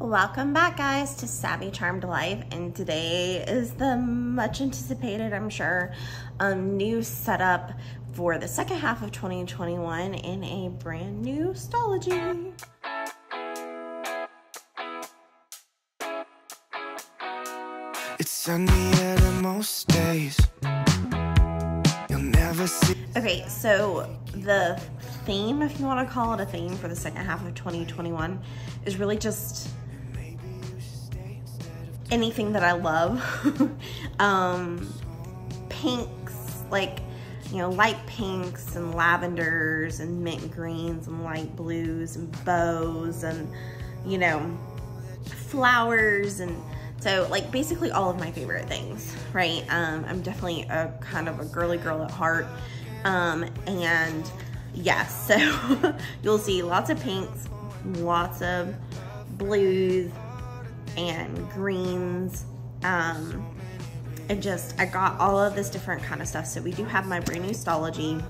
Welcome back, guys, to Savvy Charmed Life, and today is the much anticipated, I'm sure, new setup for the second half of 2021 in a brand new Stalogy. It's sunny at most days. You'll never see. Okay, so the theme, if you want to call it a theme, for the second half of 2021 is really just anything that I love. Pinks, like, you know, light pinks and lavenders and mint greens and light blues and bows and, you know, flowers, and so like basically all of my favorite things, right? I'm definitely a kind of a girly girl at heart, and yes, so you'll see lots of pinks, lots of blues and greens, and I got all of this different kind of stuff. So we do have my brand new Stalogy.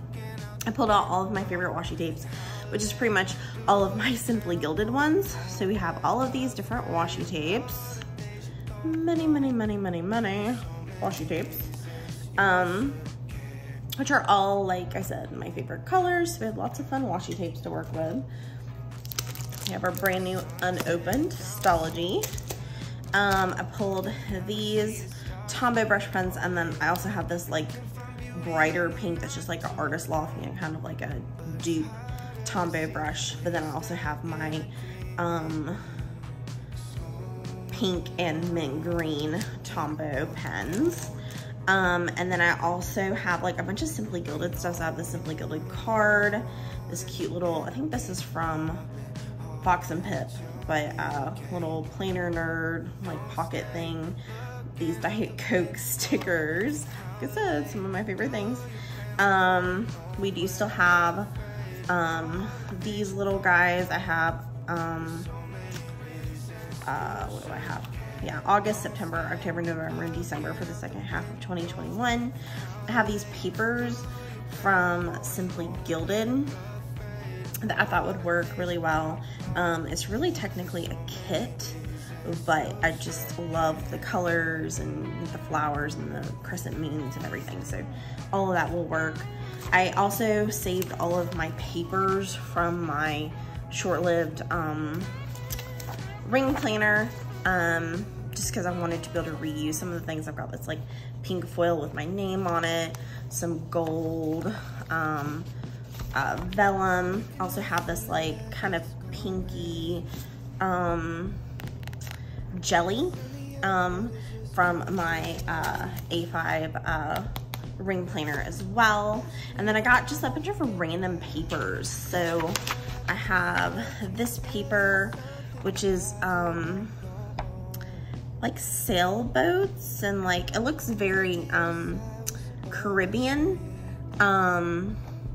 I pulled out all of my favorite washi tapes, which is pretty much all of my Simply Gilded ones. So we have all of these different washi tapes, many washi tapes, which are all, like I said, my favorite colors. So we have lots of fun washi tapes to work with. We have our brand new unopened Stalogy. I pulled these Tombow brush pens, and then I also have this like brighter pink that's just like an Artist Loft, you know, kind of like a dupe Tombow brush. But then I also have my pink and mint green Tombow pens. And then I also have like a bunch of Simply Gilded stuff. So I have the Simply Gilded card, this cute little, I think this is from Fox and Pip, but little planner nerd like pocket thing. These Diet Coke stickers, like I said, some of my favorite things. We do still have these little guys. I have what do I have? Yeah, August, September, October, November, and December for the second half of 2021. I have these papers from Simply Gilded that I thought would work really well. It's really technically a kit, but I just love the colors and the flowers and the crescent moons and everything, so all of that will work. I also saved all of my papers from my short-lived ring planner, just because I wanted to be able to reuse some of the things. I've got this like pink foil with my name on it, some gold, vellum. I also have this like kind of pinky jelly from my A5 ring planner as well. And then I got just a bunch of random papers. So I have this paper, which is like sailboats, and like it looks very Caribbean.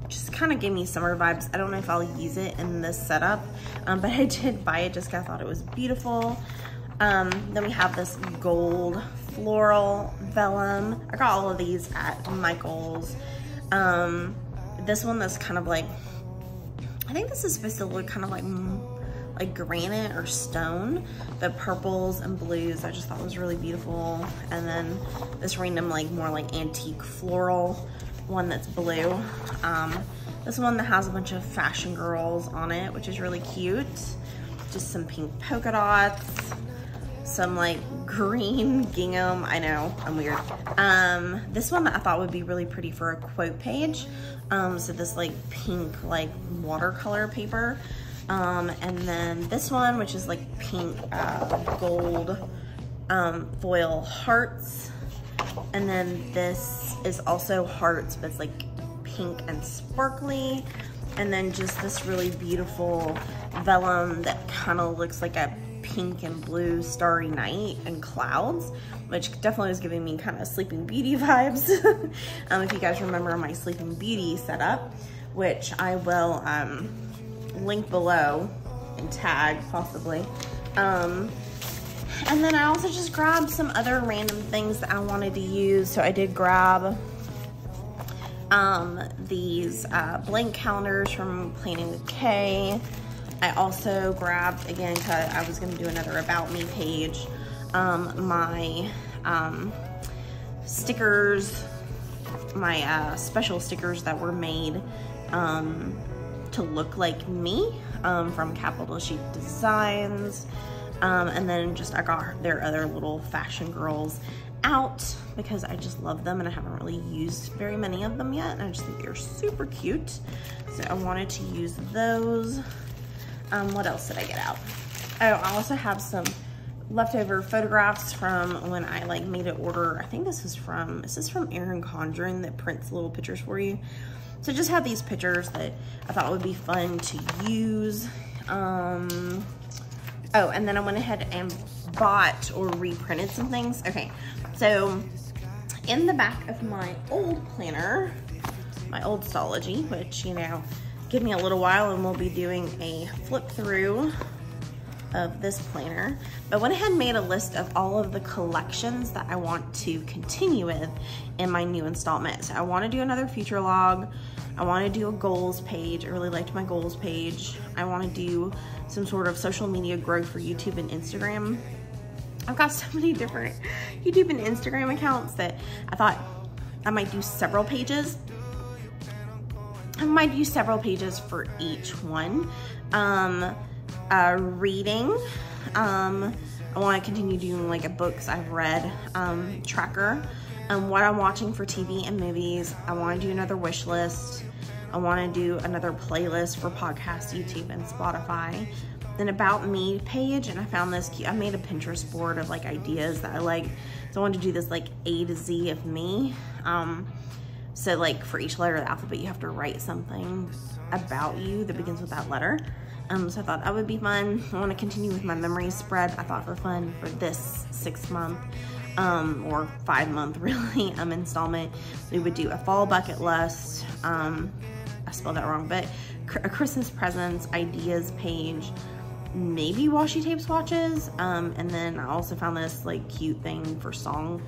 Just kind of gave me summer vibes. I don't know if I'll use it in this setup, but I did buy it just because I thought it was beautiful. Then we have this gold floral vellum. I got all of these at Michael's. This one that's kind of like, I think this is supposed to look kind of like granite or stone. The purples and blues I just thought was really beautiful. And then this random like more like antique floral one that's blue. This one that has a bunch of fashion girls on it, which is really cute. Just some pink polka dots, some like green gingham. I know, I'm weird. This one that I thought would be really pretty for a quote page. So this like pink like watercolor paper. And then this one, which is like pink gold foil hearts. And then this is also hearts, but it's like pink and sparkly. And then just this really beautiful vellum that kind of looks like a pink and blue starry night and clouds, which definitely was giving me kind of Sleeping Beauty vibes. If you guys remember my Sleeping Beauty setup, which I will link below and tag possibly. And then I also just grabbed some other random things that I wanted to use. So I did grab these blank calendars from Planning with Kay. I also grabbed, again, because I was going to do another About Me page, my stickers, my special stickers that were made to look like me from Capital Chic Designs. And then just I got their other little fashion girls out because I just love them and I haven't really used very many of them yet, and I just think they're super cute. So I wanted to use those. What else did I get out? Oh, I also have some leftover photographs from when I like made an order. I think this is from Erin Condren that prints little pictures for you. So just have these pictures that I thought would be fun to use. Oh, and then I went ahead and bought or reprinted some things. Okay, so in the back of my old planner, my old Stalogy, which, you know, give me a little while and we'll be doing a flip through of this planner. I went ahead and made a list of all of the collections that I want to continue with in my new installment. So I want to do another future log. I want to do a goals page. I really liked my goals page. I want to do some sort of social media growth for YouTube and Instagram. I've got so many different YouTube and Instagram accounts that I thought I might do several pages. I might use several pages for each one. Reading. I want to continue doing like a books I've read tracker. What I'm watching for TV and movies. I want to do another wish list. I want to do another playlist for podcasts, YouTube, and Spotify. Then About Me page, and I found this cute. I made a Pinterest board of like ideas that I like. So I wanted to do this like A to Z of me. So like for each letter of the alphabet, you have to write something about you that begins with that letter. So I thought that would be fun. I want to continue with my memories spread. I thought for fun for this 6-month or 5-month really installment, we would do a fall bucket list. I spelled that wrong, but a Christmas presents ideas page, maybe washi tape swatches, and then I also found this like cute thing for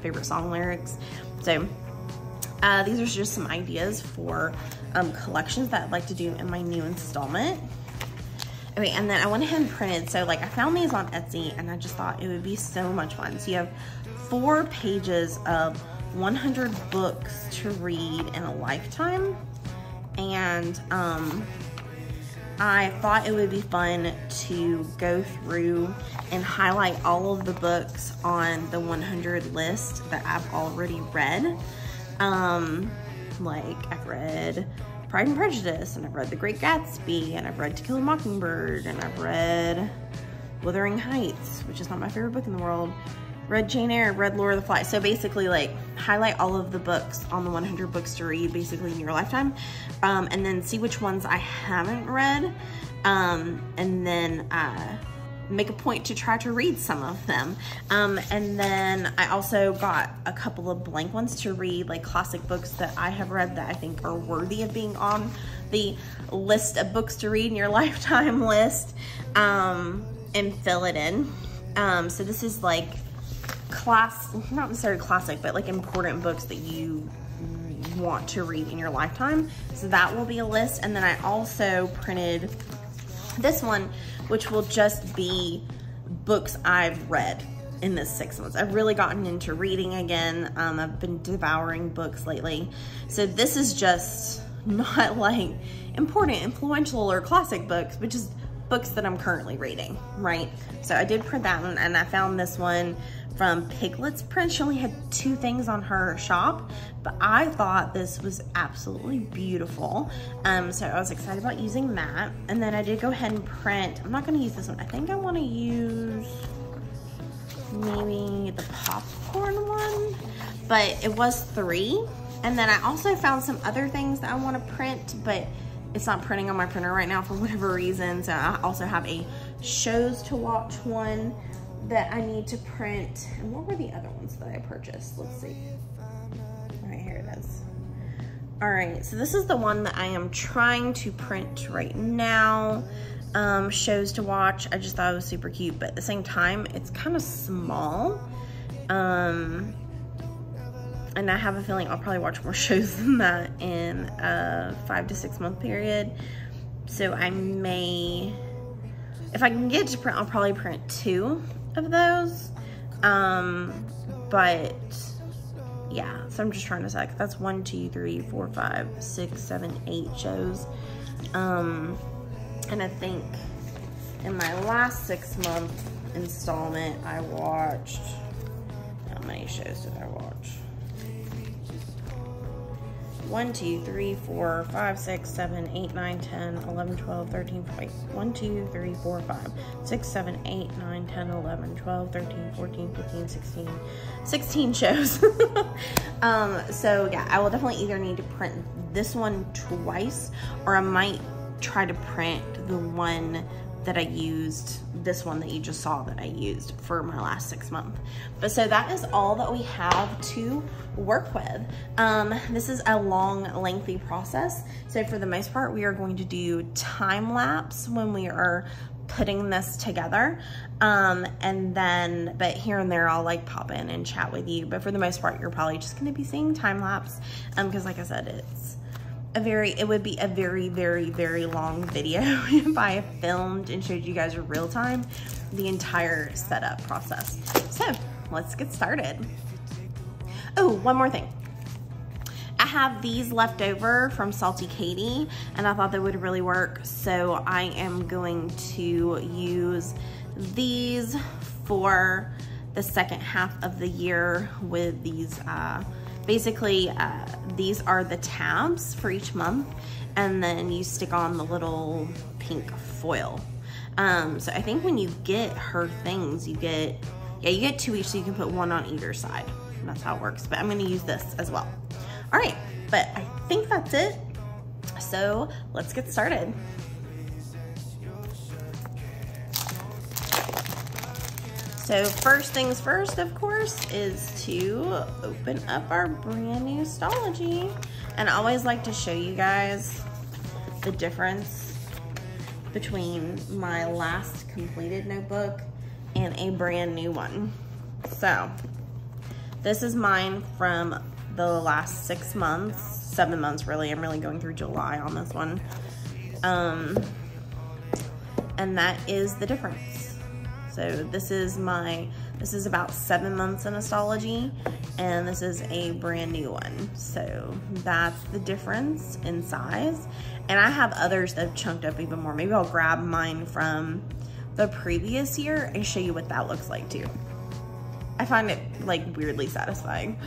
favorite song lyrics. So these are just some ideas for collections that I'd like to do in my new installment. Okay, and then I went ahead and printed, so like I found these on Etsy and I just thought it would be so much fun. So you have 4 pages of 100 books to read in a lifetime. And I thought it would be fun to go through and highlight all of the books on the 100 list that I've already read. Like I've read Pride and Prejudice, and I've read The Great Gatsby, and I've read To Kill a Mockingbird, and I've read Wuthering Heights, which is not my favorite book in the world. Read Jane Eyre, read Lord of the Flies. So basically like highlight all of the books on the 100 books to read basically in your lifetime, and then see which ones I haven't read, and then make a point to try to read some of them. And then I also got a couple of blank ones to read, like classic books that I have read that I think are worthy of being on the list of books to read in your lifetime list, and fill it in. So this is like not necessarily classic, but like important books that you want to read in your lifetime. So that will be a list. And then I also printed this one, which will just be books I've read in this 6 months. I've really gotten into reading again. I've been devouring books lately. So this is just not like important, influential, or classic books, but just books that I'm currently reading, right? So I did print that one, and I found this one from Piglet's Print. She only had 2 things on her shop, but I thought this was absolutely beautiful. So I was excited about using that. And then I did go ahead and print, I'm not gonna use this one. I think I wanna use maybe the popcorn one, but it was 3. And then I also found some other things that I wanna print, but it's not printing on my printer right now for whatever reason. So I also have a shows to watch one that I need to print. And what were the other ones that I purchased? Let's see. All right, here it is. All right, so this is the one that I am trying to print right now. Shows to watch. I just thought it was super cute, but at the same time, it's kind of small. And I have a feeling I'll probably watch more shows than that in a 5 to 6 month period. So I may if I can get to print, I'll probably print 2 of those. But yeah, so I'm just trying to say, that's 1, 2, 3, 4, 5, 6, 7, 8 shows. And I think in my last 6-month installment, I watched, how many shows did I watch? 1, 2, 3, 4, 5, 6, 7, 8, 9, 10, 11, 12, 13, wait, 1, 2, 3, 4, 5, 6, 7, 8, 9, 10, 11, 12, 13, 14, 15, 16 shows. So yeah, I will definitely either need to print this one twice, or I might try to print the one that I used, this one that you just saw that I used for my last 6 months. But so that is all that we have to work with. This is a long, lengthy process. So for the most part, we are going to do time lapse when we are putting this together. And then, but here and there, I'll like pop in and chat with you. But for the most part, you're probably just gonna be seeing time lapse. Because like I said, it would be a very, very, very long video if I filmed and showed you guys in real time the entire setup process. So let's get started. Oh, one more thing. I have these left over from Salty Katie, and I thought they would really work. So I am going to use these for the second half of the year with these, basically, these are the tabs for each month, and then you stick on the little pink foil. So I think when you get her things, you get 2 each, so you can put 1 on either side. And that's how it works, but I'm gonna use this as well. All right, but I think that's it. So let's get started. So first things first, of course, is to open up our brand new Stalogy. And I always like to show you guys the difference between my last completed notebook and a brand new one. So this is mine from the last 6 months, 7 months really. I'm really going through July on this one. And that is the difference. So this is about 7 months in a Stalogy, and this is a brand new one. So that's the difference in size. And I have others that have chunked up even more. Maybe I'll grab mine from the previous year and show you what that looks like too. I find it like weirdly satisfying.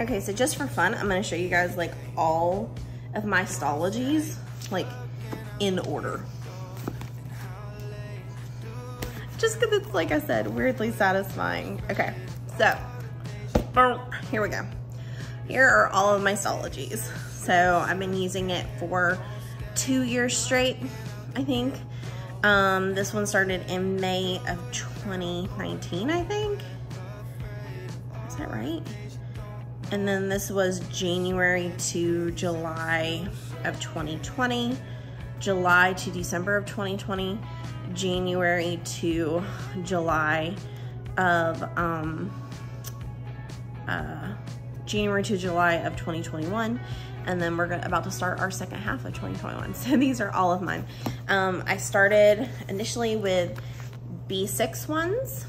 Okay, so just for fun, I'm gonna show you guys like all of my Stalogies like in order. Just because it's, like I said, weirdly satisfying. Okay, so here we go. Here are all of my Stalogies. So I've been using it for 2 years straight, I think. This one started in May of 2019, I think. Is that right? And then this was January to July of 2020, July to December of 2020, January to July of 2021, and then we're about to start our second half of 2021. So these are all of mine. I started initially with B6 ones.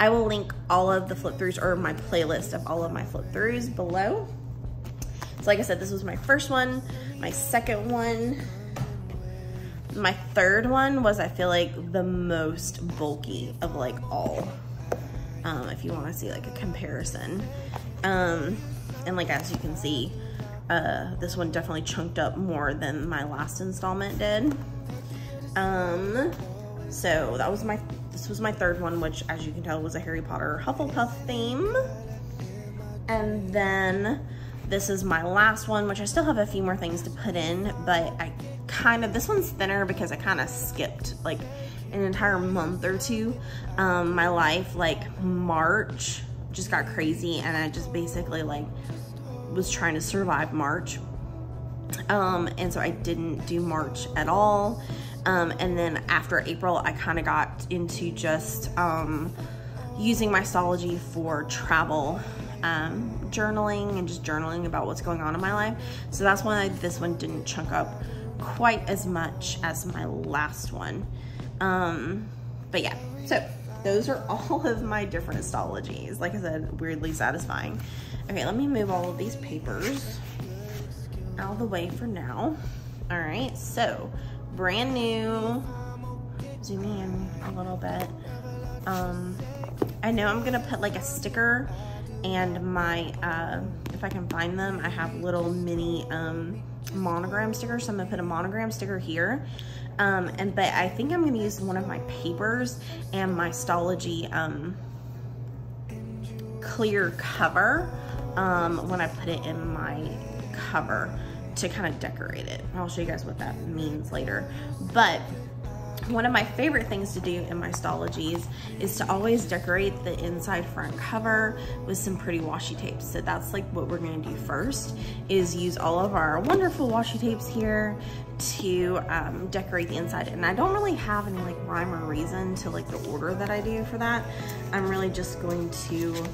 I will link all of the flip throughs, or my playlist of all of my flip throughs below. So like I said, this was my first one, my second one. My third one was, I feel like, the most bulky of like all, if you want to see like a comparison. And like, as you can see, this one definitely chunked up more than my last installment did. So that was this was my third one, which, as you can tell, was a Harry Potter Hufflepuff theme. And then this is my last one, which I still have a few more things to put in, but this one's thinner because I kind of skipped like an entire month or two. My life, like March, just got crazy, and I just basically like was trying to survive March. And so I didn't do March at all. And then after April, I kind of got into just using my Stalogy for travel, journaling, and just journaling about what's going on in my life. So that's why this one didn't chunk up quite as much as my last one. But yeah, so those are all of my different Stalogies. Like I said, weirdly satisfying. Okay, let me move all of these papers out of the way for now. All right, so brand new, zooming in a little bit. I know I'm gonna put like a sticker and my, if I can find them, I have little mini monogram stickers. So I'm gonna put a monogram sticker here. But I think I'm gonna use one of my papers and my Stalogy clear cover when I put it in my cover to kind of decorate it. I'll show you guys what that means later. But one of my favorite things to do in my Stalogies is to always decorate the inside front cover with some pretty washi tapes. So that's like what we're gonna do first, is use all of our wonderful washi tapes here to decorate the inside. And I don't really have any like rhyme or reason to like the order that I do for that. I'm really just going to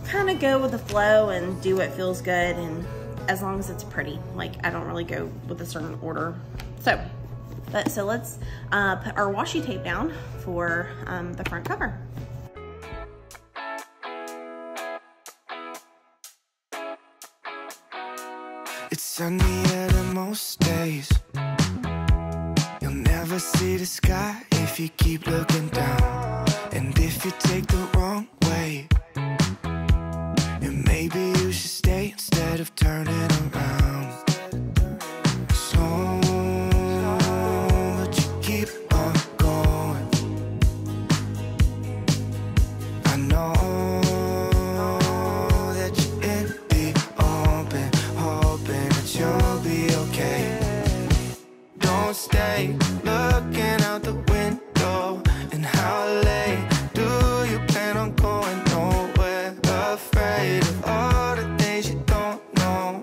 kind of go with the flow and do what feels good, and as long as it's pretty. Like, I don't really go with a certain order. So let's put our washi tape down for the front cover. It's sunnier than most days. You'll never see the sky if you keep looking down. And if you take the wrong way, then maybe you should stay instead of turning around. So but you keep on going. I know that you're in the open, hoping that you'll be okay. Don't stay looking out the window. And how late do you plan on going? Nowhere, afraid of all the things you don't know.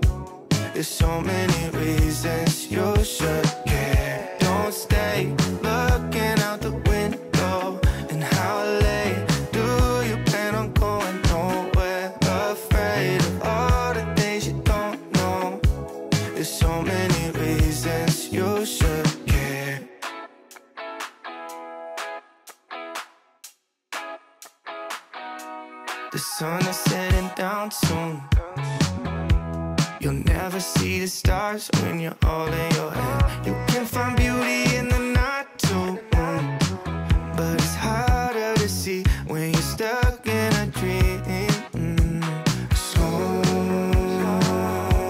There's so many reasons you should care. Don't stay looking out the window. And how late do you plan on going? Nowhere, afraid of all the things you don't know. There's so many reasons you should care. The sun is setting down soon. You'll never see the stars when you're all in your head. You can find beauty in the night too, but it's harder to see when you're stuck in a dream. So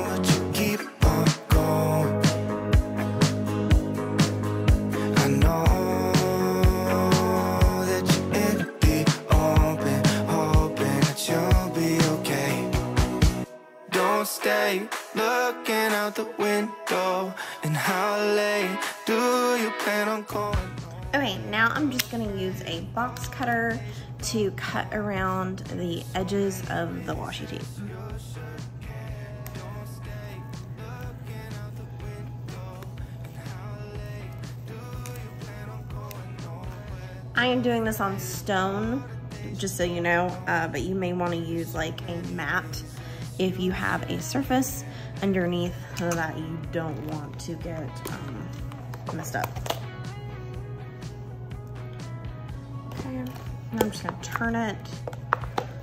but you keep on going. I know that you're in the open, hoping that you'll be okay. Don't stay looking out the window. And how late do you plan on going? Okay, now I'm just gonna use a box cutter to cut around the edges of the washi tape. I am doing this on stone, just so you know, but you may want to use like a mat if you have a surface underneath so that you don't want to get messed up. Okay, and I'm just gonna turn it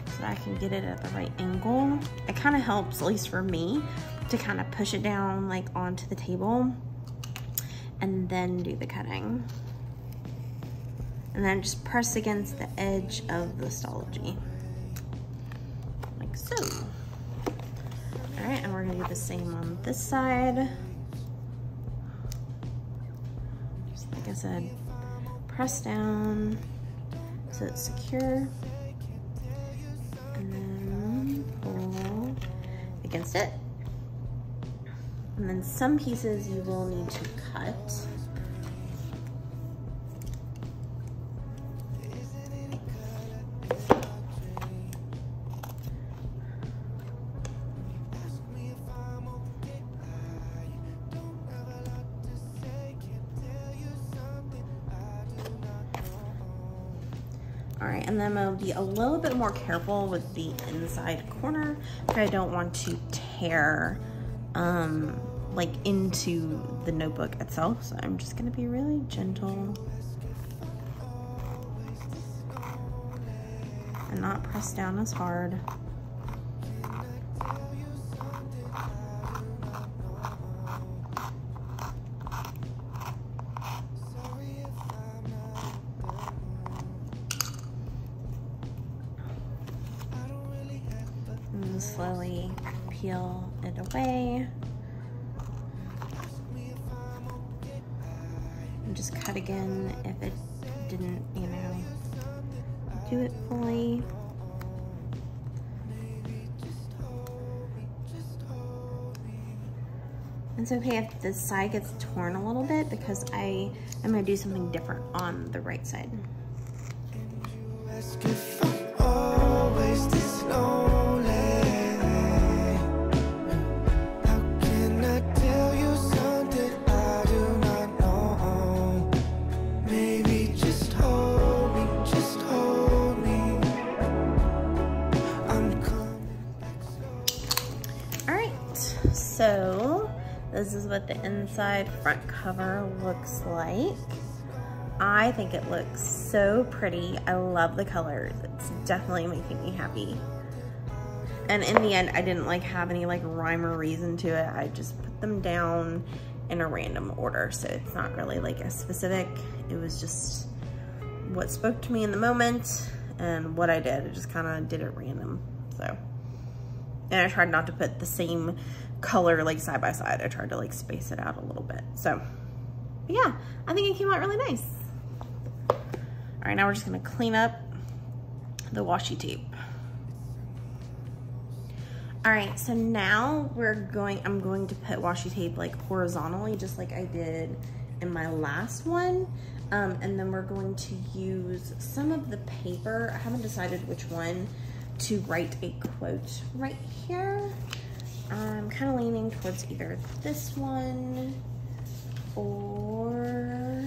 so that I can get it at the right angle. It kind of helps, at least for me, to kind of push it down like onto the table and then do the cutting. And then just press against the edge of the Stalogy, like so. All right, and we're gonna do the same on this side. Just like I said, press down so it's secure, and then pull against it. And then some pieces you will need to cut. All right, and then I'll be a little bit more careful with the inside corner because I don't want to tear like into the notebook itself. So I'm just gonna be really gentle and not press down as hard. And slowly peel it away. And just cut again if it didn't, you know, do it fully. It's okay if this side gets torn a little bit because I am going to do something different on the right side. So this is what the inside front cover looks like. I think it looks so pretty. I love the colors. It's definitely making me happy. And in the end, I didn't like have any like rhyme or reason to it. I just put them down in a random order. So it's not really like a specific, it was just what spoke to me in the moment and what I did. I just kind of did it random, so. And I tried not to put the same color like side by side. I tried to like space it out a little bit. So yeah, I think it came out really nice. All right, now we're just gonna clean up the washi tape. All right, so now I'm going to put washi tape like horizontally, just like I did in my last one. And then we're going to use some of the paper. I haven't decided which one to write a quote right here. I'm kind of leaning towards either this one or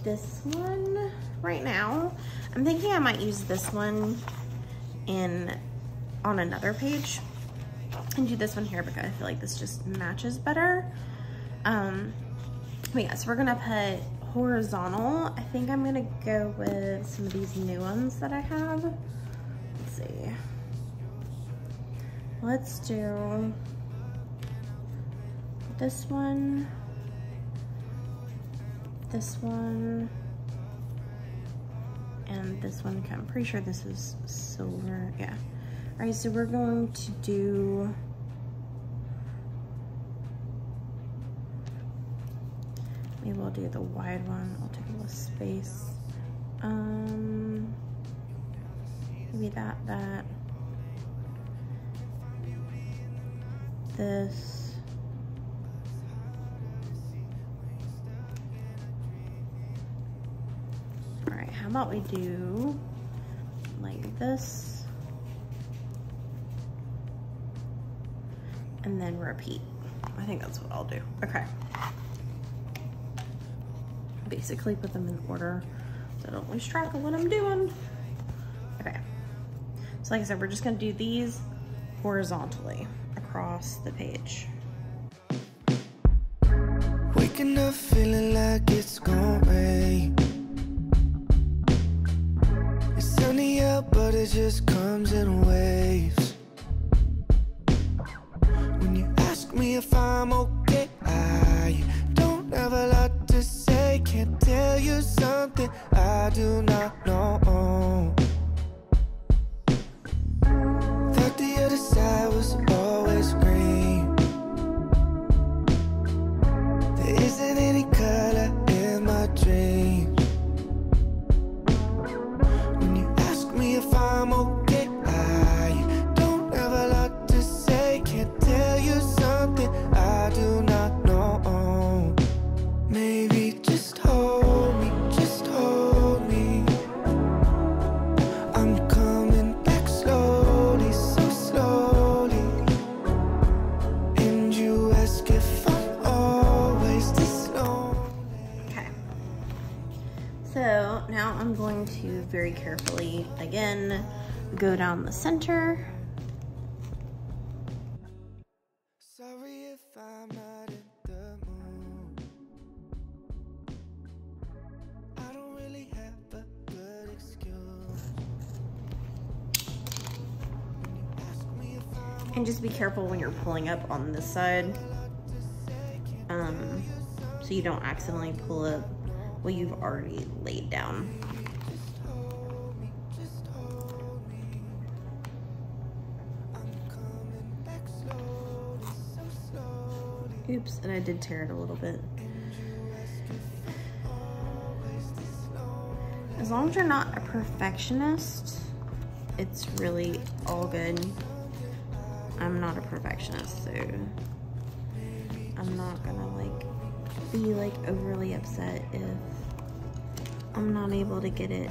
this one right now. I'm thinking I might use this one on another page and do this one here because I feel like this just matches better. But yeah, so we're gonna put horizontal. I think I'm gonna go with some of these new ones that I have. Let's see. Let's do this one, and this one. I'm pretty sure this is silver. Yeah. All right, so we're going to do maybe we'll do the wide one. I'll take a little space. Maybe that. This. All right, how about we do like this and then repeat. I think that's what I'll do. Okay. Basically put them in order so I don't lose track of what I'm doing. Okay. So like I said, we're just gonna do these horizontally across the page. Waking up feeling like it's gonna rain. It's sunny out, but it just comes in waves. When you ask me if I'm okay, I don't have a lot to say. Can't tell you something I do not know. Thought the other side was always green. There isn't any color in my dreams. When you ask me if I'm okay, I don't have a lot to say. Can't tell you something I do not know. Maybe just hold me, just hold me. I'm coming back slowly, so slowly. And you ask if I'm always this lonely. Okay. So now I'm going to very carefully, again, go down the center. Sorry if I'm not in the mood. I don't really have a good excuse. And just be careful when you're pulling up on this side, so you don't accidentally pull up what you've already laid down. Oops, and I did tear it a little bit. As long as you're not a perfectionist, it's really all good. I'm not a perfectionist, so I'm not gonna like be like overly upset if I'm not able to get it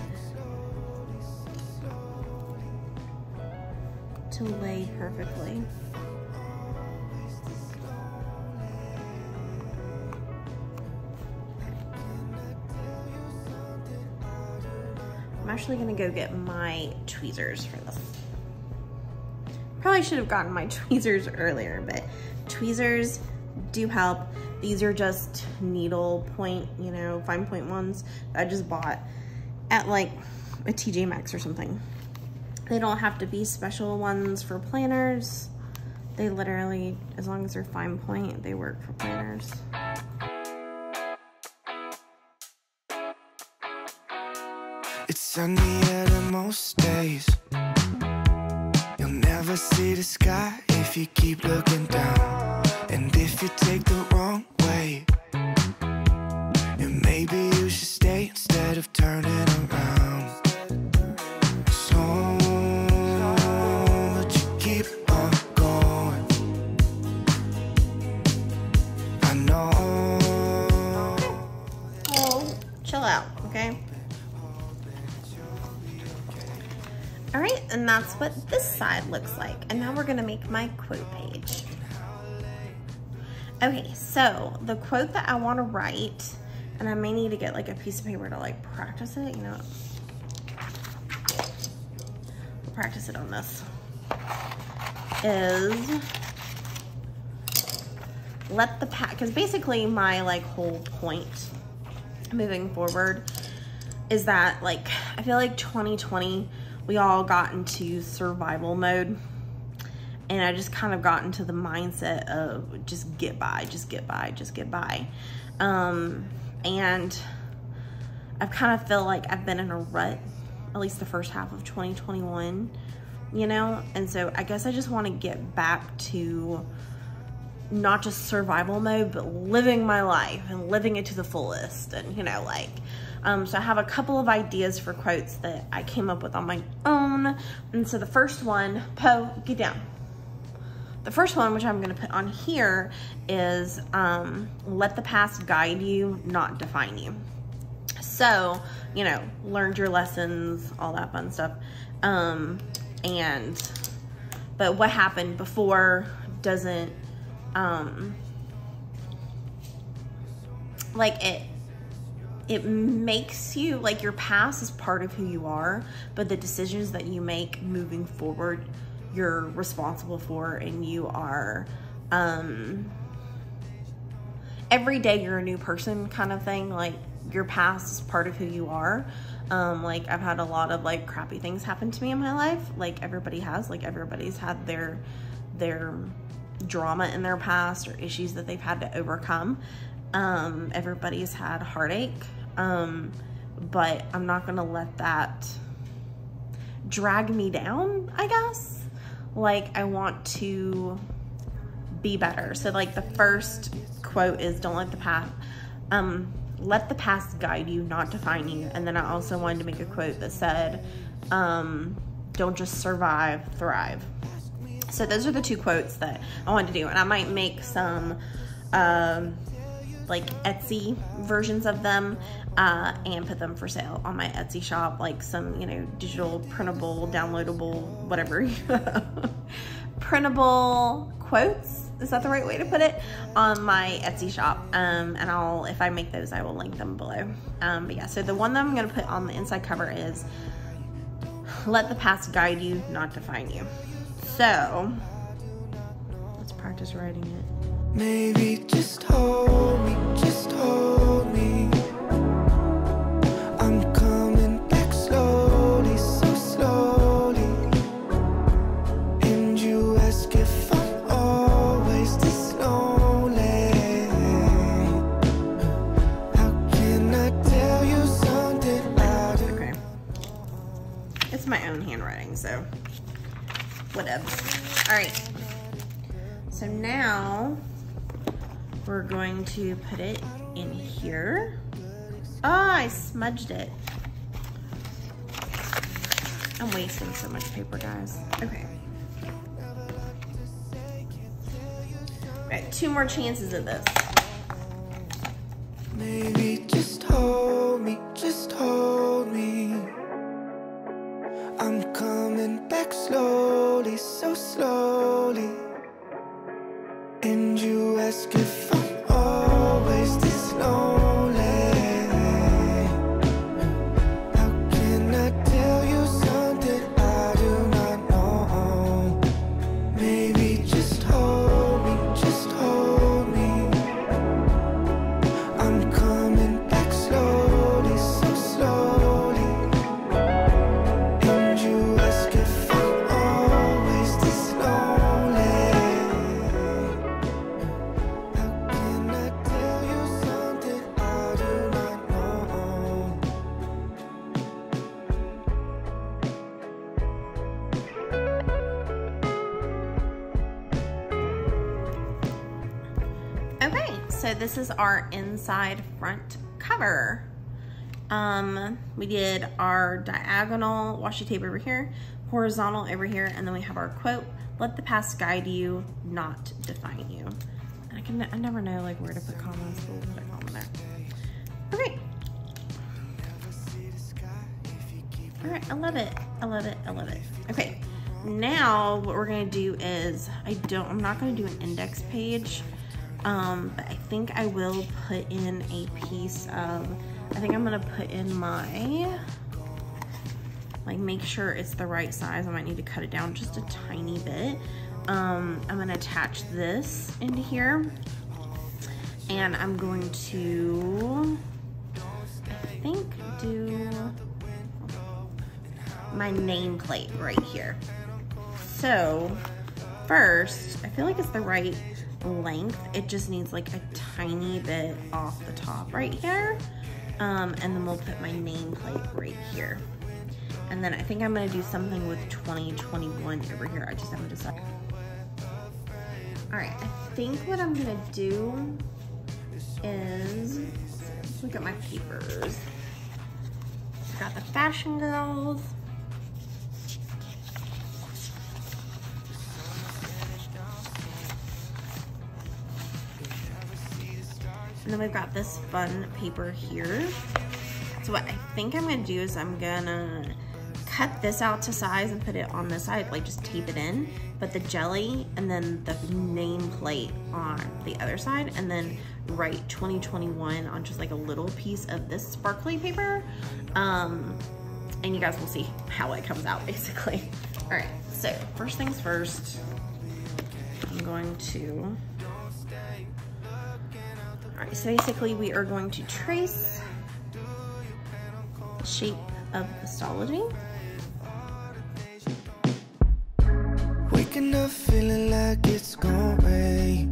to lay perfectly. I'm actually gonna go get my tweezers for this. Probably should have gotten my tweezers earlier, but tweezers do help. These are just needle point, you know, fine point ones that I just bought at like a TJ Maxx or something. They don't have to be special ones for planners. They literally, as long as they're fine point, they work for planners. It's sunny at most days. You'll never see the sky if you keep looking down. And if you take the wrong way, and maybe you should stay instead of turning around. So but you keep on going. I know. Oh, chill out, okay? All right, and that's what this side looks like. And now we're gonna make my quote page. Okay, so the quote that I wanna write, and I may need to get like a piece of paper to like practice it, you know. We'll practice it on this. Is let the past, because basically my like whole point moving forward is that like, I feel like 2020, we all got into survival mode, and I just kind of got into the mindset of just get by, just get by, just get by. And I've kind of feel like I've been in a rut, at least the first half of 2021, you know? And so I guess I just want to get back to not just survival mode, but living my life and living it to the fullest. And, you know, like, so I have a couple of ideas for quotes that I came up with on my own. And so the first one, Poe, get down. The first one, which I'm gonna put on here, is let the past guide you, not define you. So, you know, learned your lessons, all that fun stuff. But what happened before doesn't, like it makes you, like, your past is part of who you are, but the decisions that you make moving forward, you're responsible for, and you are, every day you're a new person kind of thing. Like, your past is part of who you are. Like, I've had a lot of like crappy things happen to me in my life. Like everybody has, like everybody's had their drama in their past or issues that they've had to overcome. Everybody's had heartache. But I'm not gonna let that drag me down, I guess. Like, I want to be better. So like the first quote is don't let the past, let the past guide you, not define you. And then I also wanted to make a quote that said, don't just survive, thrive. So those are the two quotes that I wanted to do. And I might make some, like Etsy versions of them, and put them for sale on my Etsy shop, like some, you know, digital, printable, downloadable, whatever, printable quotes. Is that the right way to put it? On my Etsy shop. And if I make those, I will link them below. But yeah, so the one that I'm gonna put on the inside cover is let the past guide you, not define you. So let's practice writing it. Maybe just hold me, just hold me. I'm coming back slowly, so slowly. And you ask if my own handwriting, so whatever. All right, so now we're going to put it in here. Oh, I smudged it. I'm wasting so much paper, guys. Okay. Right, 2 more chances of this. Maybe just hold me, just hold me. I'm coming back slowly, so slowly. And you ask if I'm always this lonely. How can I tell you something I do not know? Maybe just hold me, just hold me. I'm coming back slowly, so slowly. And you ask if I'm always this lonely. How can I tell you something I do not know? Okay, so this is our inside front cover. We did our diagonal washi tape over here, horizontal over here, and then we have our quote, "Let the past guide you, not define you." And I never know like where to put commas, so we'll put a comma there. Okay. All right, I love it, I love it, I love it. Okay, now what we're gonna do is, I'm not gonna do an index page, but I think I will put in a piece of, I think I'm gonna put in my, like, make sure it's the right size. I might need to cut it down just a tiny bit. I'm gonna attach this into here, and I'm going to, I think, do my nameplate right here. So first, I feel like it's the right length. It just needs like a tiny bit off the top right here. And then we'll put my nameplate right here. And then I think I'm gonna do something with 2021 over here. I just haven't decided. All right, I think what I'm gonna do is, let's look at my papers. Got the Fashion Girls. And then we've got this fun paper here. So what I think I'm gonna do is I'm gonna cut this out to size and put it on this side, like just tape it in, but the jelly and then the nameplate on the other side, and then write 2021 on just like a little piece of this sparkly paper. And you guys will see how it comes out basically. All right, so first things first, I'm going to, all right, so basically we are going to trace the shape of the Stalogy. Waking up feeling like it's gonna rain.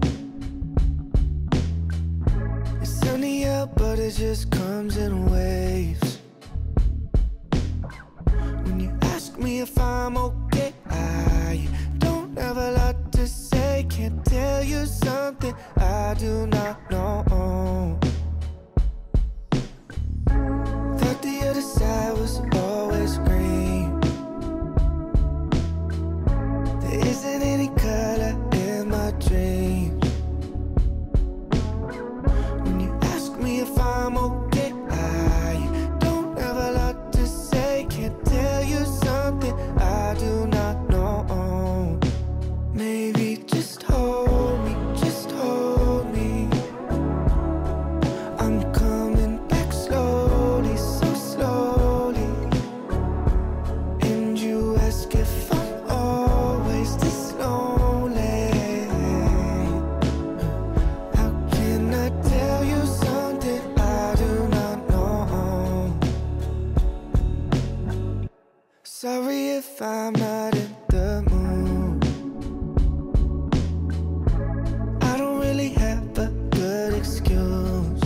It's sunny out, but it just comes in waves. When you ask me if I'm okay, I don't have a lot to say. Can't tell you something I do not know. Thought the other side was always green. There isn't any color in my dreams. When you ask me if I'm okay, I don't have a lot to say. Can't tell you something I do not know. Maybe just hold me, just hold me. I'm coming back slowly, so slowly. And you ask if I'm always this lonely. How can I tell you something I do not know? Sorry if I'm not in the mood. I don't really have a good excuse.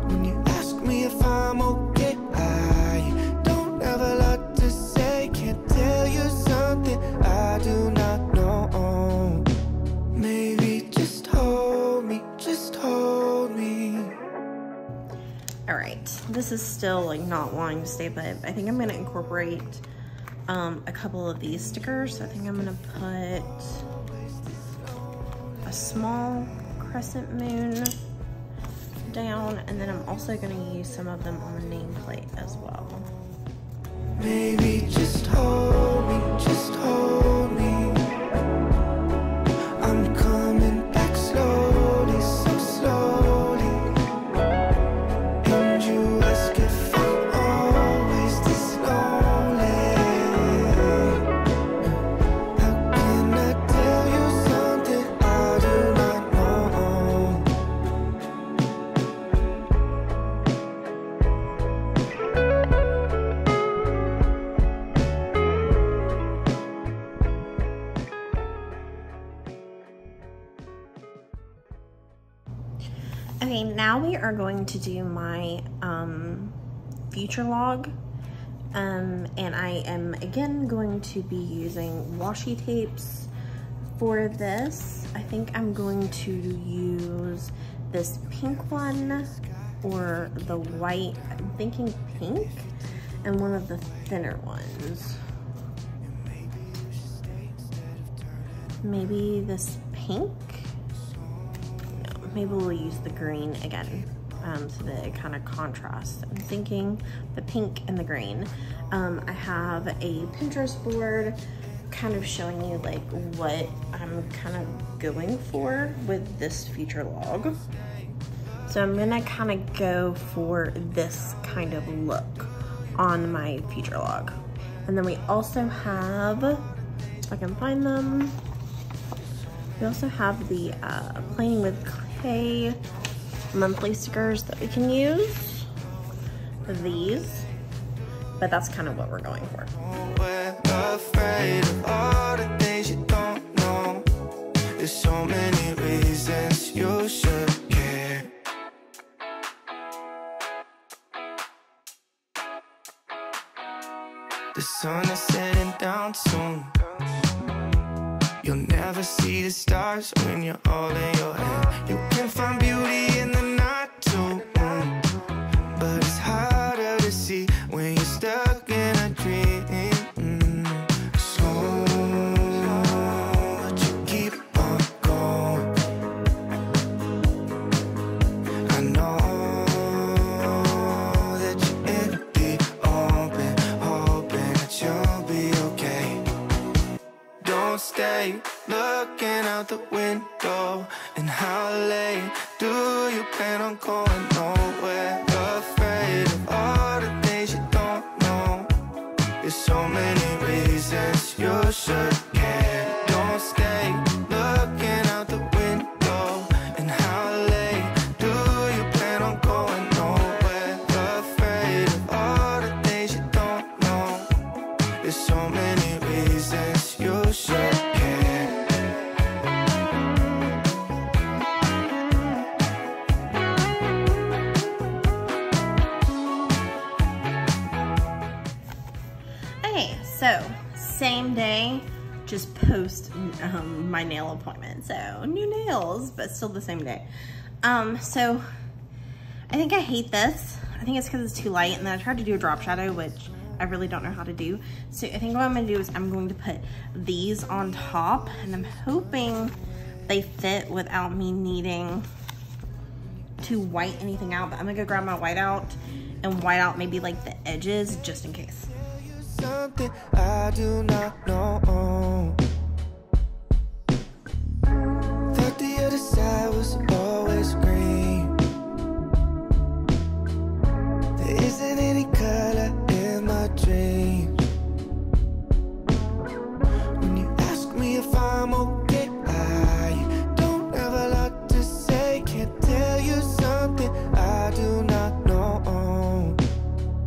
When you ask me if I'm okay, I don't this is still like not wanting to stay put. I think I'm gonna incorporate a couple of these stickers. So I think I'm gonna put a small crescent moon down, and then I'm also gonna use some of them on the nameplate as well. Maybe just hold me, just hold me. I'm coming back slowly, so slowly. And you ask if I'm always this lonely. How can I tell you something I do not know? Okay, now we are going to do my future log, and I am again going to be using washi tapes for this. I think I'm going to use this pink one or the white. I'm thinking pink, and one of the thinner ones. Maybe this pink. Maybe we'll use the green again, so that it kind of contrasts. I'm thinking the pink and the green. I have a Pinterest board kind of showing you like what I'm kind of going for with this future log. So I'm gonna kind of go for this kind of look on my future log. And then we also have, if I can find them, we also have the Playing with Clay monthly stickers that we can use. These, but that's kind of what we're going for. We're afraid of all the things you don't know. There's so many reasons you should care. The sun is setting down soon. You'll never see the stars when you're holding your hand. You can find beauty in the night too, but it's harder to see when you're stuck in a dream. So, but you keep on going. I know that you're in the open, hoping that you'll be okay. Don't stay looking out the window. And how late do you plan on going? Nowhere. Afraid of all the things you don't know. There's so many reasons you should care. Don't stay looking out the window. And how late do you plan on going? Nowhere. Afraid of all the things you don't know. There's so many reasons you should care. Okay, so same day, just post my nail appointment. So new nails, but still the same day. So I think I hate this. I think it's because it's too light, and then I tried to do a drop shadow, which I really don't know how to do. So I think what I'm gonna do is I'm going to put these on top, and I'm hoping they fit without me needing to white anything out. But I'm gonna go grab my white out and white out maybe like the edges just in case. Something I do not know. Thought the other side was always green. There isn't any color in my dreams. When you ask me if I'm okay, I don't have a lot to say. Can't tell you something I do not know.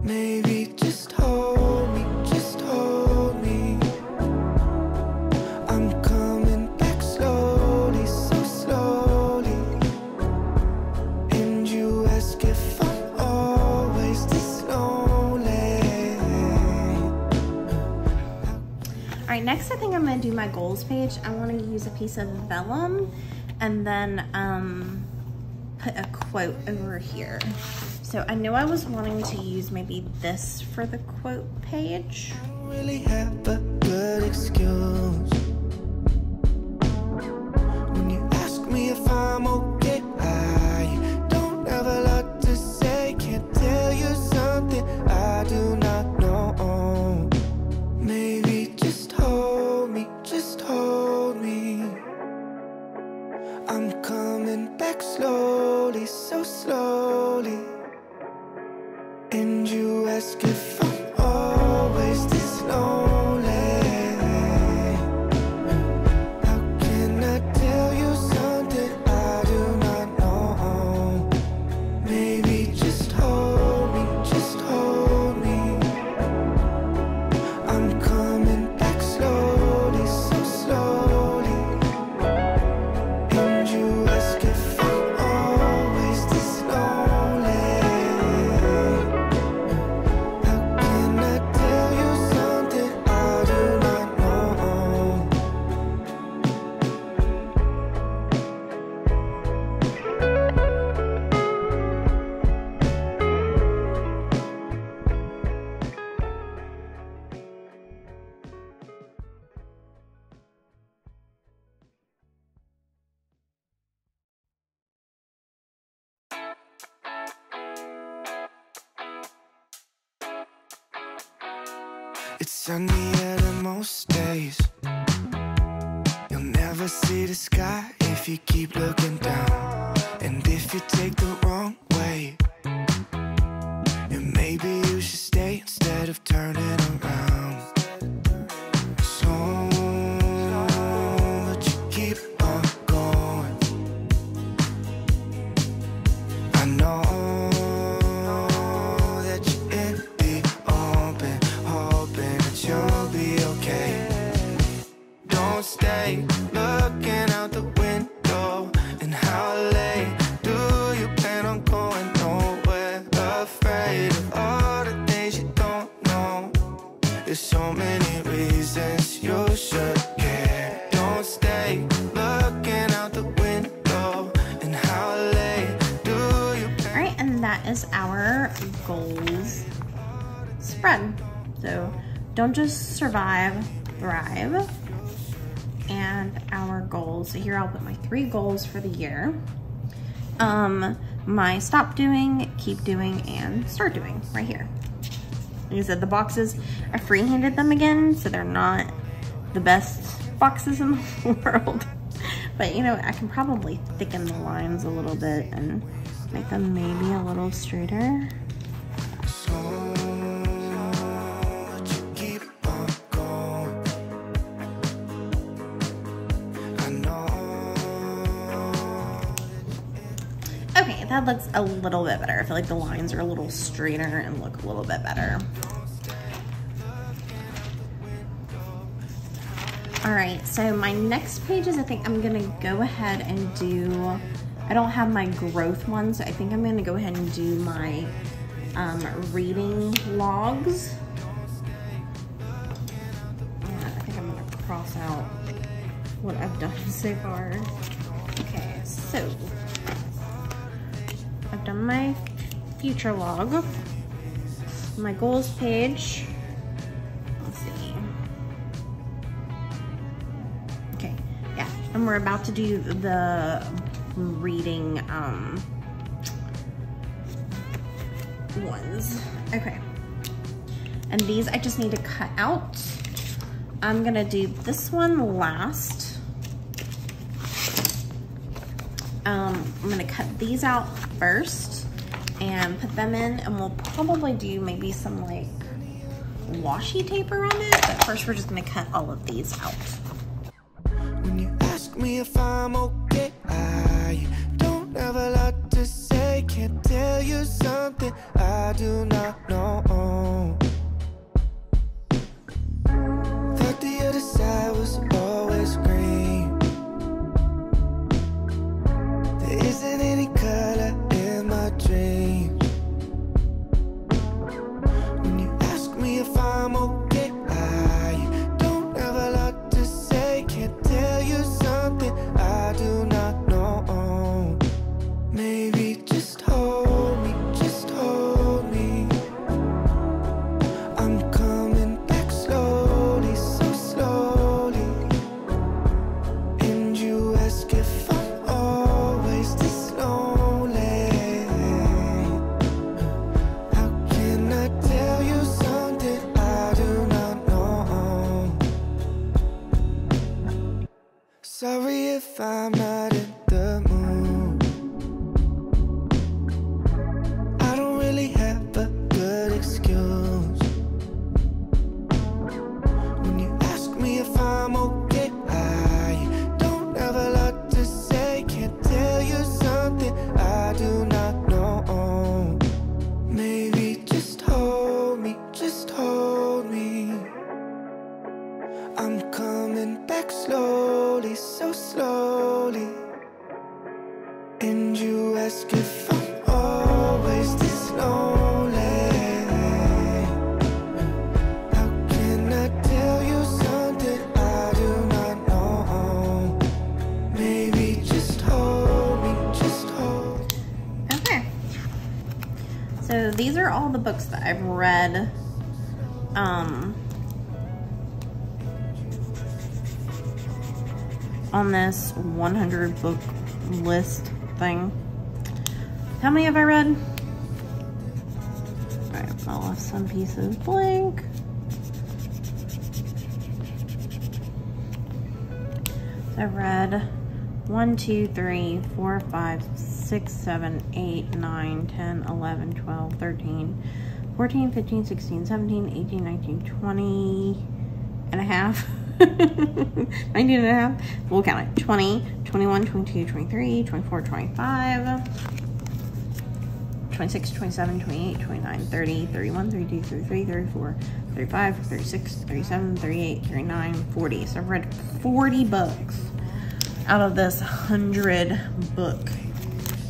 Maybe just hold me, just hold me. I'm coming back slowly, so slowly. And you ask if I'm always this lonely. All right, next I think I'm gonna do my goals page. I wanna use a piece of vellum and then put a quote over here. So I know I was wanting to use maybe this for the quote page. I don't really have a good excuse. When you ask me if I'm okay, I don't have a lot to say. Can't tell you something I do not know. Maybe just hold me, just hold me. I'm coming back slowly, so slowly. And you ask if I'm always this lonely. How can I tell you something I do not know? Maybe just hold me, just hold me. I'm coming back slowly, so slowly. And you ask if I'm always this lonely. How can I tell you something I do not know? It's sunnier than most days. You'll never see the sky if you keep looking down. And if you take the wrong way, then maybe you should stay instead of turning around. So, but you keep on going. I know that you're in the open, hoping that you'll be okay. Don't stay looking out the window. And how late do you plan on going? Nowhere, afraid of all the things you don't know. There's so many reasons you should care. Don't stay looking out the window. And how late do you plan? All right, and that is our goals spread. So don't just survive, thrive. And our goals, so here I'll put my 3 goals for the year. My stop doing, keep doing, and start doing right here. Like I said, the boxes, I freehanded them again, so they're not the best boxes in the world. But you know, I can probably thicken the lines a little bit and make them maybe a little straighter. Okay, that looks a little bit better. I feel like the lines are a little straighter and look a little bit better. All right, so my next pages, I think I'm gonna go ahead and do, I don't have my growth one, so I think I'm gonna go ahead and do my reading logs. I think I'm gonna cross out what I've done so far. Okay, so I've done my future log, my goals page. Let's see. Okay, yeah, and we're about to do the reading ones. Okay, and these I just need to cut out. I'm gonna do this one last. I'm gonna cut these out first and put them in, and we'll probably do maybe some like washi tape around it, but first we're just gonna cut all of these out. When you ask me if I'm okay, I don't have a lot to say. Can't tell you something I do not know. Thought the other side was always green. There isn't any color in my dreams. When you ask me if I'm okay, I don't have a lot to say. Can't tell you something I do not know. Maybe just hold me, just hold me. if I'm not in the mood. I don't really have a good excuse. When you ask me if I'm okay, I don't have a lot to say. Can't tell you something I do not know. Maybe just hold me, just hold me. I'm coming back slowly, so slowly. And you ask if I'm always this lonely. How can I tell you something I do not know? Maybe just hold me, just hold me. Okay. So these are all the books that I've read. On this 100 book list thing. How many have I read? Alright, I left some pieces blank. So I've read 1, 2, 3, 4, 5, 6, 7, 8, 9, 10, 11, 12, 13, 14, 15, 16, 17, 18, 19, 20 and a half. 19 and a half. We'll count it. 20, 21, 22, 23, 24, 25, 26, 27, 28, 29, 30, 31, 32, 33, 34, 35, 36, 37, 38, 39, 40. So I've read 40 books out of this 100 book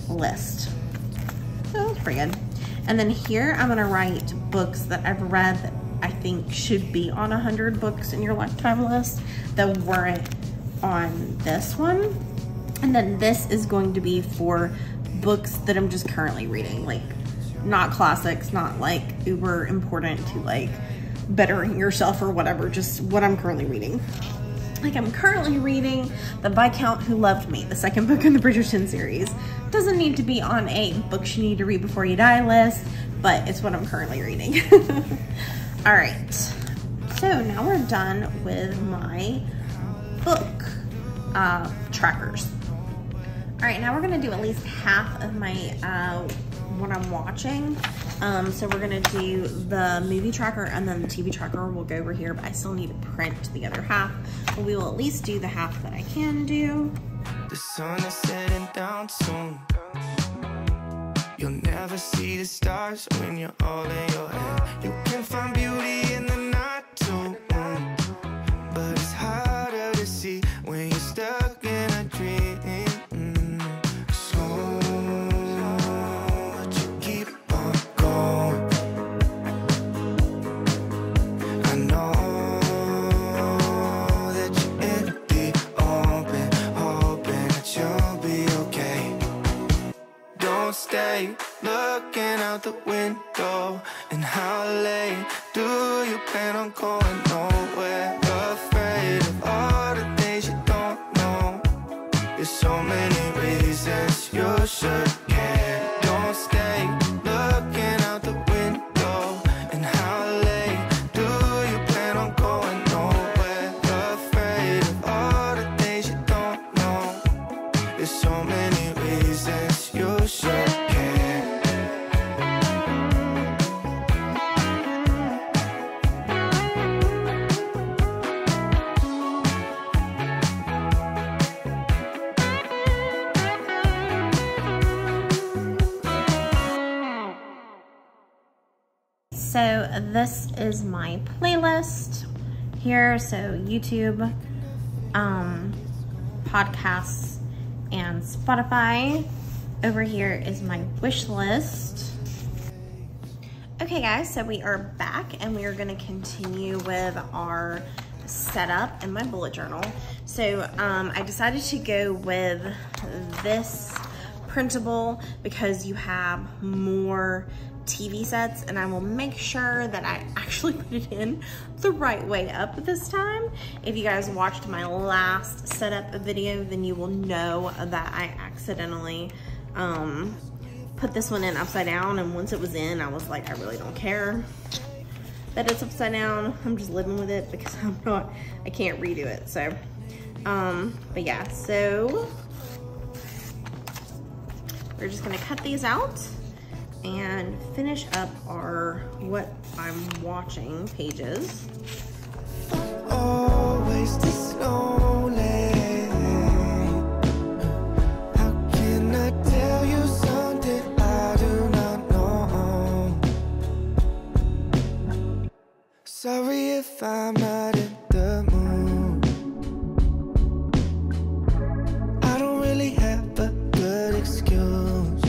list. So that's pretty good. And then here I'm gonna write books that I've read that I think should be on 100 books in your lifetime list that weren't on this one. And then this is going to be for books that I'm just currently reading, like not classics, not like uber important to like bettering yourself or whatever, just what I'm currently reading. Like I'm currently reading The Viscount Who Loved Me, the second book in the Bridgerton series. Doesn't need to be on a books you need to read before you die list, but it's what I'm currently reading. All right, so now we're done with my book trackers. All right, now we're gonna do at least half of my what I'm watching. So we're gonna do the movie tracker and then the TV tracker will go over here, but I still need to print the other half. But we will at least do the half that I can do. The sun is setting down soon. You'll never see the stars when you're all in your head. You can find beauty in the night too, but it's harder to see when you're stuck in a dream. So but you keep on going. I know that you're in the open, hoping that you'll be okay. Don't stay looking out the window. And how late do you plan on going? Nowhere. Afraid of all the things you don't know. There's so many reasons you should care. Don't stay looking out the window. And how late do you plan on going? Nowhere. Afraid of all the things you don't know. There's so many reasons you should care. So this is my playlist here. So YouTube, podcasts, and Spotify. Over here is my wish list. Okay guys, so we are back and we are gonna continue with our setup and my bullet journal. So I decided to go with this printable because you have more TV sets, and I will make sure that I actually put it in the right way up this time. If you guys watched my last setup video, then you will know that I accidentally put this one in upside down, and once it was in, I was like, I really don't care that it's upside down. I'm just living with it because I can't redo it. So But yeah, so we're just gonna cut these out and finish up our what I'm watching pages. Always this lonely. How can I tell you something I do not know? Sorry if I'm not in the mood. I don't really have a good excuse.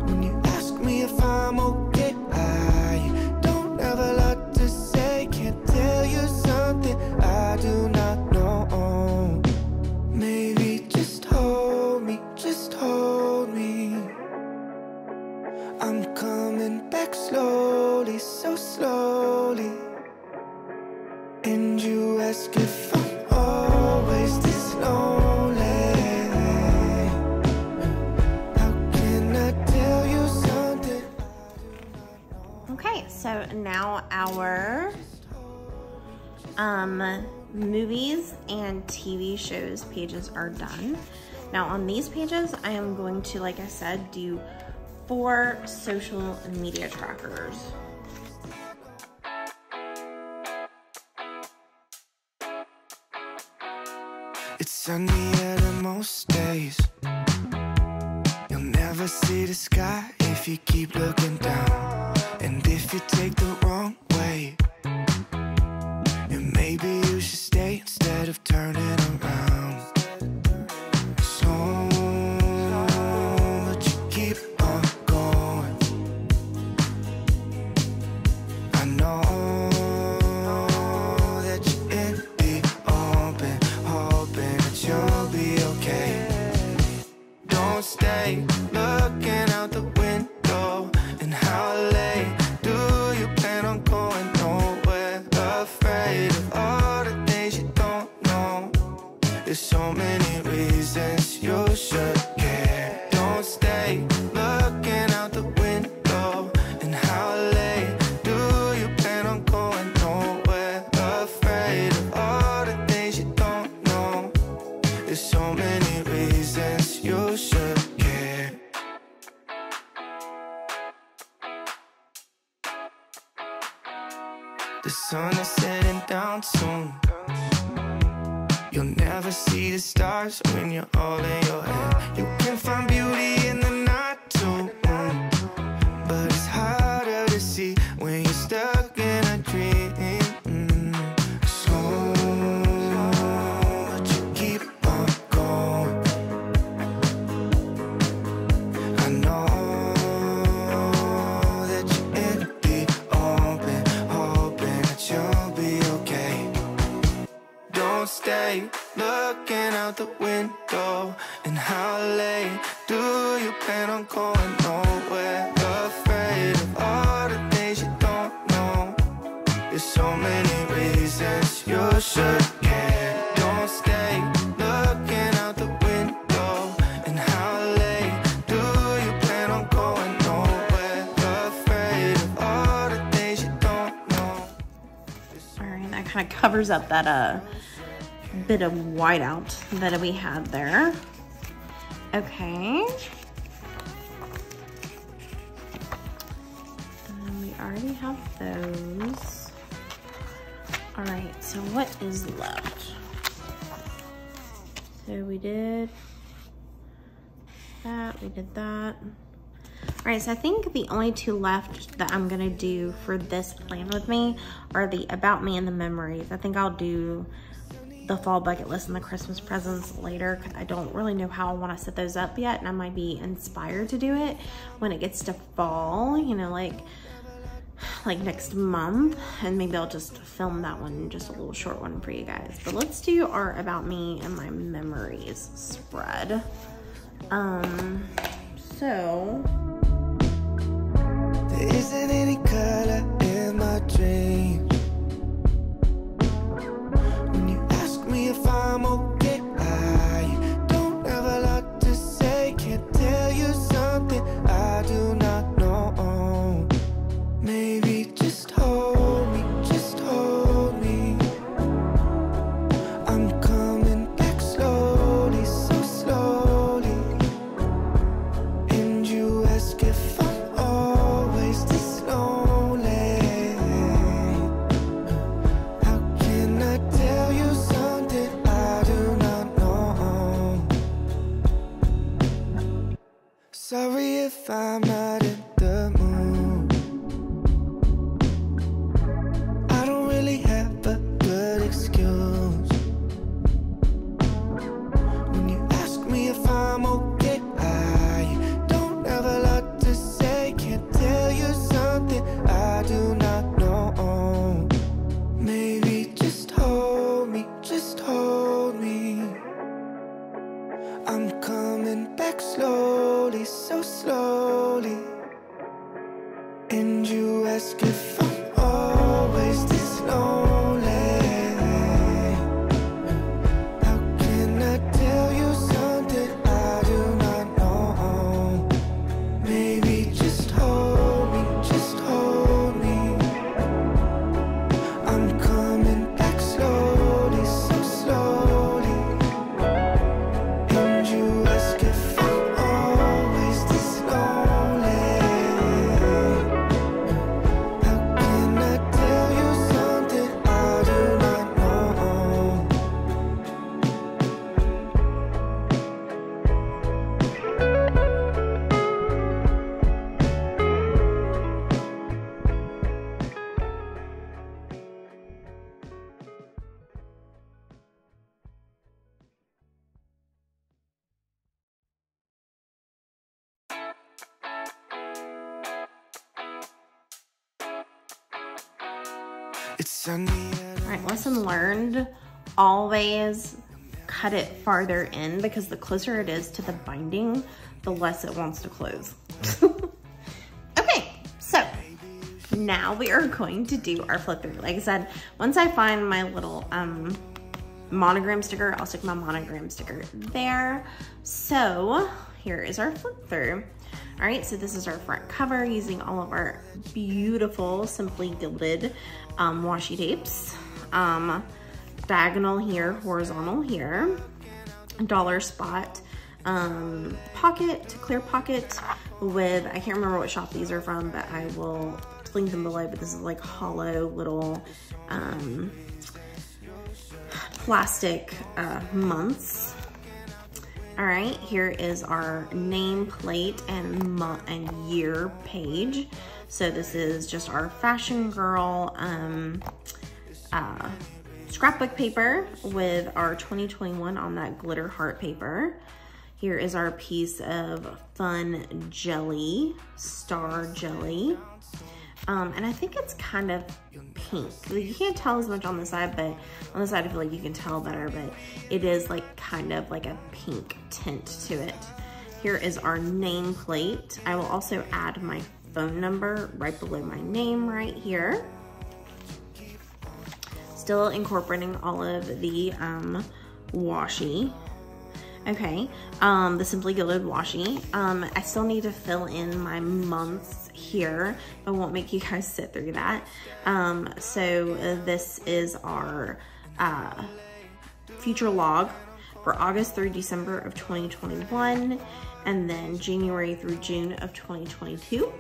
When you ask me if I'm okay, I don't have a lot to say. Can't tell you something I do not know. Maybe just hold me, just hold me. I'm coming back slowly, so slowly. And you ask if I'm always this lonely. How can I tell you something? Okay, so now our movies and TV shows pages are done. Now on these pages, I am going to, like I said, do 4 social media trackers. It's sunnier than most days. You'll never see the sky if you keep looking down. And if you take the wrong way, and maybe you should stay instead of turning around. So, but you keep on going. I know that you're in the open, hoping that you'll be okay. Don't stay looking out the window. And how late do you plan on going? Nowhere, afraid of all the things you don't know. There's so many reasons you should care. Don't stay looking out the window. And how late do you plan on going? Nowhere, afraid of all the things you don't know. There's so many reasons you should care. The sun is setting down soon. You'll never see the stars when you're all in your head. You can find beauty in the night too, but it's harder to see when you're stuck in a dream. So, but you keep on going. I know that you're in the open, hoping that you'll be okay. Don't stay looking out the window. And how late do you plan on going? Nowhere, afraid of all the things you don't know. There's so many reasons you should care. Don't stay looking out the window. And how late do you plan on going? Nowhere, afraid of all the things you don't know. All right, that kind of covers up that bit of whiteout that we had there. Okay. We already have those. All right, so what is left? So we did that, we did that. All right, so I think the only 2 left that I'm gonna do for this plan with me are the about me and the memories. I think I'll do the fall bucket list and the Christmas presents later because I don't really know how I want to set those up yet, and I might be inspired to do it when it gets to fall, you know, like next month, and maybe I'll just film that one, just a little short one for you guys. But let's do our about me and my memories spread. So there isn't any color in my dreams. When you ask me if I'm okay, I don't have a lot to say. Can't tell you something I do not know. Maybe just hold me, just hold me. you ask if I'm always this lonely, how can I tell you something I do not know? Maybe just hold me, just hold me. I'm coming back slowly, so slowly. And you ask if I'm always this lonely, how can I tell you something I do not know? It's sunny at All right, lesson learned. Always cut it farther in because the closer it is to the binding, the less it wants to close. Okay, so now we are going to do our flip through. Like I said, once I find my little monogram sticker, I'll stick my monogram sticker there. So here is our flip through. All right, so this is our front cover using all of our beautiful Simply Gilded washi tapes. Diagonal here, horizontal here, dollar spot pocket, clear pocket with, I can't remember what shop these are from, but I will link them below, but this is like hollow little plastic months. All right, here is our nameplate and month and year page. So this is just our Fashion Girl scrapbook paper with our 2021 on that glitter heart paper. Here is our piece of fun jelly, star jelly. And I think it's kind of pink. You can't tell as much on the side, but on the side I feel like you can tell better, but it is like kind of like a pink tint to it. Here is our nameplate. I will also add my phone number right below my name right here. Still incorporating all of the washi. Okay, the Simply Gilded washi. I still need to fill in my months here. I won't make you guys sit through that. So this is our future log for August through December of 2021, and then January through June of 2022.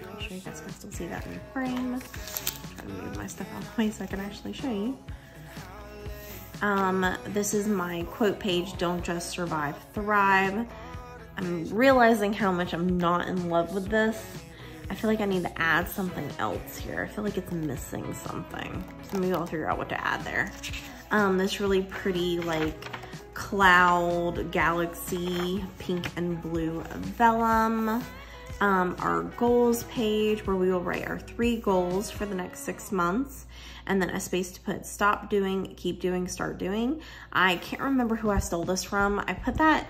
I'm sure you guys can still see that in the frame. I'm trying to move my stuff out of the way so I can actually show you. This is my quote page, Don't Just Survive, Thrive. I'm realizing how much I'm not in love with this. I feel like I need to add something else here. I feel like it's missing something. So maybe I'll figure out what to add there. This really pretty like cloud, galaxy, pink and blue vellum. Our goals page where we will write our 3 goals for the next 6 months. And then a space to put stop doing, keep doing, start doing. I can't remember who I stole this from. I put that,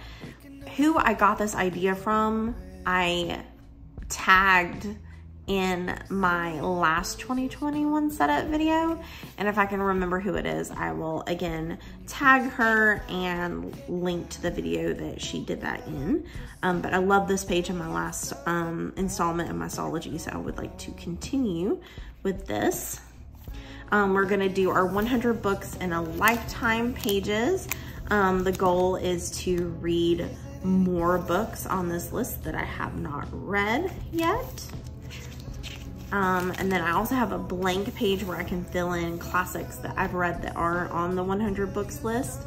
who I got this idea from, I tagged in my last 2021 setup video. And if I can remember who it is, I will again tag her and link to the video that she did that in. But I love this page in my last installment of my Stalogy, so I would like to continue with this. We're gonna do our 100 books in a lifetime pages. The goal is to read more books on this list that I have not read yet. And then I also have a blank page where I can fill in classics that I've read that are on the 100 books list.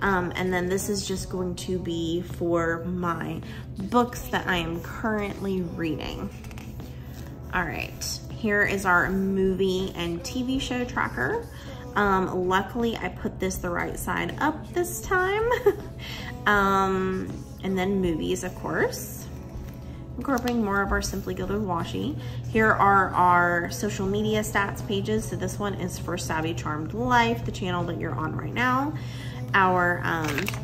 And then this is just going to be for my books that I am currently reading. All right. Here is our movie and TV show tracker. Luckily, I put this the right side up this time. And then movies, of course. Incorporating more of our Simply Gilded washi. Here are our social media stats pages. So this one is for Savvy Charmed Life, the channel that you're on right now. our,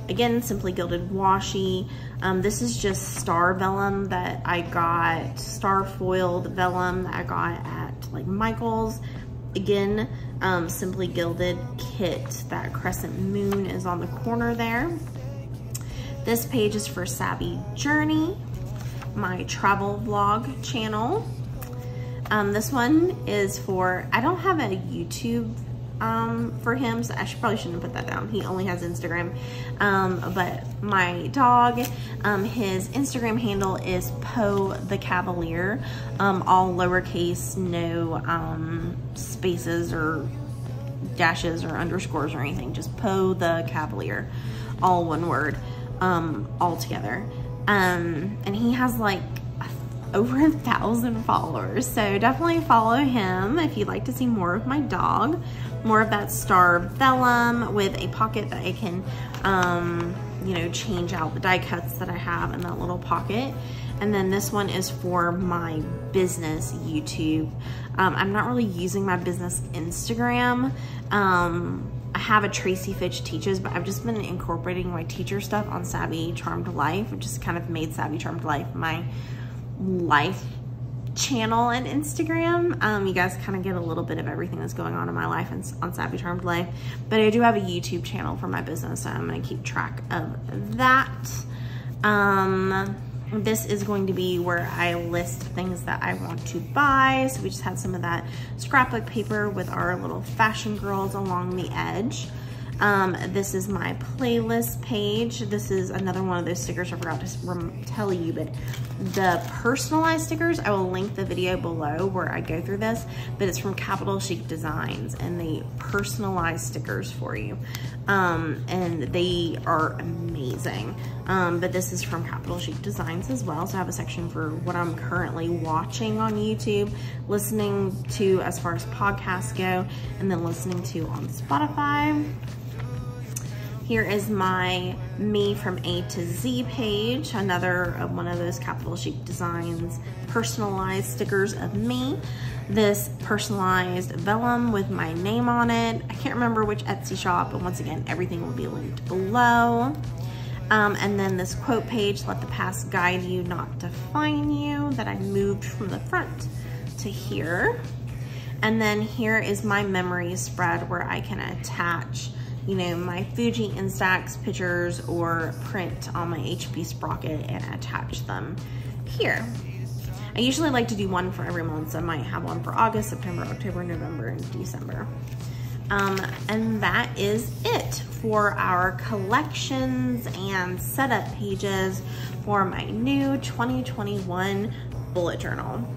again, Simply Gilded washi. This is just star vellum that I got, star foiled vellum that I got at like Michael's. Again, Simply Gilded kit. That crescent moon is on the corner there. This page is for Savvy Journey, my travel vlog channel. This one is for, I don't have a YouTube for him, so I probably shouldn't put that down. He only has Instagram. But my dog, his Instagram handle is Poe the Cavalier, all lowercase, no spaces or dashes or underscores or anything, just Poe the Cavalier, all one word, all together. And he has like over 1,000 followers, so definitely follow him if you'd like to see more of my dog, more of that star vellum with a pocket that I can you know, change out the die cuts that I have in that little pocket. And then this one is for my business YouTube. I'm not really using my business Instagram. I have a Tracy Fitch Teaches, but I've just been incorporating my teacher stuff on Savvy Charmed Life. I've just kind of made Savvy Charmed Life my life channel and Instagram. You guys kind of get a little bit of everything that's going on in my life on Savvy Charmed Life, but I do have a YouTube channel for my business, so I'm going to keep track of that. This is going to be where I list things that I want to buy. So we just had some of that scrapbook paper with our little fashion girls along the edge. This is my playlist page. This is another one of those stickers I forgot to tell you, but the personalized stickers, I will link the video below where I go through this, but it's from Capital Chic Designs, and they personalize stickers for you. And they are amazing. But this is from Capital Chic Designs as well. So I have a section for what I'm currently watching on YouTube, listening to as far as podcasts go, and then listening to on Spotify. Here is my Me from A to Z page, another one of those Capital Chic Designs personalized stickers of me. This personalized vellum with my name on it. I can't remember which Etsy shop, but once again, everything will be linked below. And then this quote page, let the past guide you, not define you, that I moved from the front to here. And then here is my memories spread where I can attach, you know, my Fuji Instax pictures or print on my HP Sprocket and attach them here. I usually like to do one for every month, so I might have one for August, September, October, November, and December. And that is it for our collections and setup pages for my new 2021 bullet journal.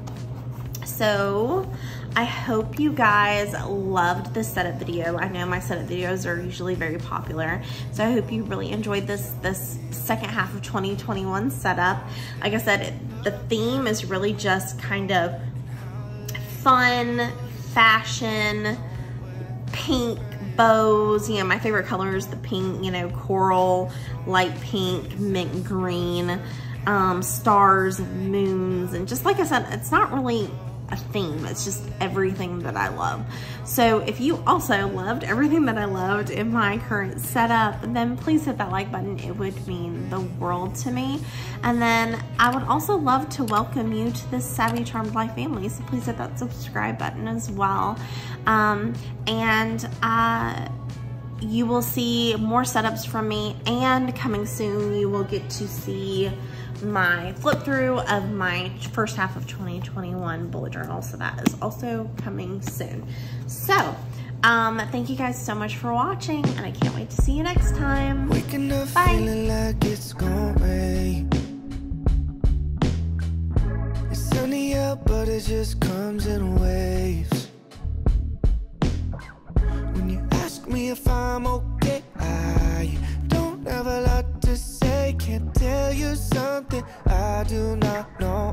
So I hope you guys loved this setup video. I know my setup videos are usually very popular, so I hope you really enjoyed this second half of 2021 setup. Like I said, the theme is really just kind of fun, fashion, pink bows. You know, my favorite color is the pink, you know, coral, light pink, mint green, stars, moons, and just like I said, it's not really a theme, it's just everything that I love. So if you also loved everything that I loved in my current setup, then please hit that like button. It would mean the world to me. And then I would also love to welcome you to the Savvy Charmed Life family, so please hit that subscribe button as well. You will see more setups from me, and coming soon you will get to see my flip through of my first half of 2021 bullet journal. So that is also coming soon. So thank you guys so much for watching, and I can't wait to see you next time. Waking up Bye. feeling like it's gonna rain. It's sunny out, but it just comes in waves. When you ask me if I'm okay, I don't have a lot to say. Can't tell you something I do not know.